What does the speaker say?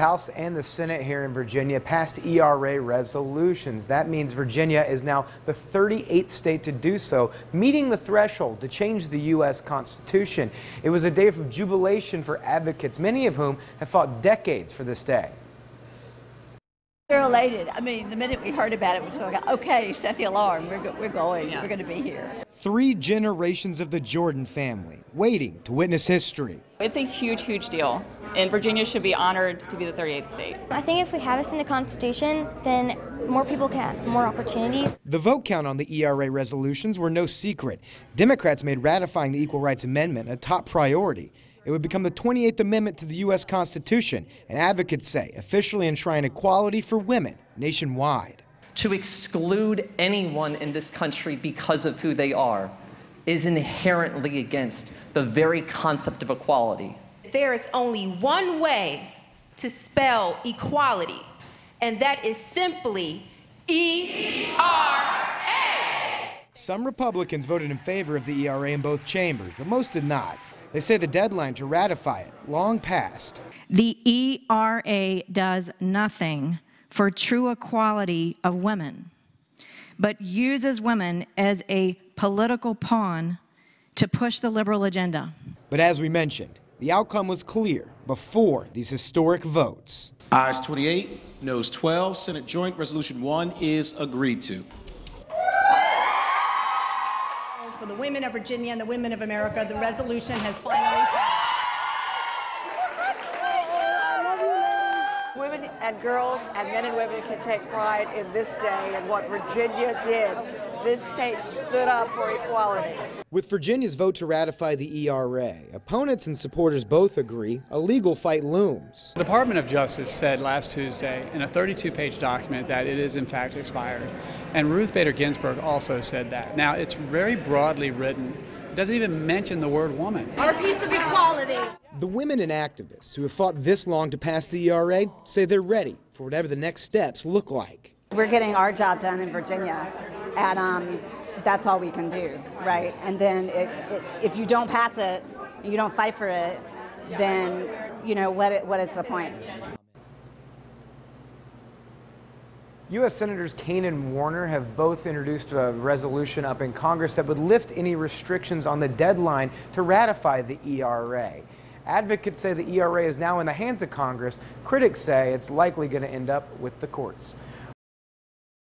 House and the Senate here in Virginia passed ERA resolutions. That means Virginia is now the 38th state to do so, meeting the threshold to change the U.S. Constitution. It was a day of jubilation for advocates, many of whom have fought decades for this day. We're elated. I mean, the minute we heard about it, we were like, okay, set the alarm. We're going. Yeah. We're going to be here. 3 generations of the Jordan family waiting to witness history. It's a huge, huge deal, and Virginia should be honored to be the 38th state. I think if we have this in the Constitution, then more people can have more opportunities. The vote count on the ERA resolutions were no secret. Democrats made ratifying the Equal Rights Amendment a top priority. It would become the 28th Amendment to the U.S. Constitution, and advocates say officially enshrine equality for women nationwide. To exclude anyone in this country because of who they are is inherently against the very concept of equality. There is only one way to spell equality, and that is simply E-R-A. Some Republicans voted in favor of the ERA in both chambers, but most did not. They say the deadline to ratify it long passed. The ERA does nothing for true equality of women, but uses women as a political pawn to push the liberal agenda. But as we mentioned, the outcome was clear before these historic votes. Ayes 28, noes 12. Senate Joint Resolution 1 is agreed to. For the women of Virginia and the women of America, the resolution has finally passed. Women and girls and men and women can take pride in this day and what Virginia did. This state stood up for equality. With Virginia's vote to ratify the ERA, opponents and supporters both agree a legal fight looms. The Department of Justice said last Tuesday in a 32-page document that it is in fact expired. And Ruth Bader Ginsburg also said that. Now, it's very broadly written. It doesn't even mention the word woman. Our piece of equality. The women and activists who have fought this long to pass the ERA say they're ready for whatever the next steps look like. We're getting our job done in Virginia, and that's all we can do, right? And then if you don't pass it, you don't fight for it, then, you know, what is the point? U.S. Senators Kaine and Warner have both introduced a resolution up in Congress that would lift any restrictions on the deadline to ratify the ERA. Advocates say the ERA is now in the hands of Congress. Critics say it's likely going to end up with the courts.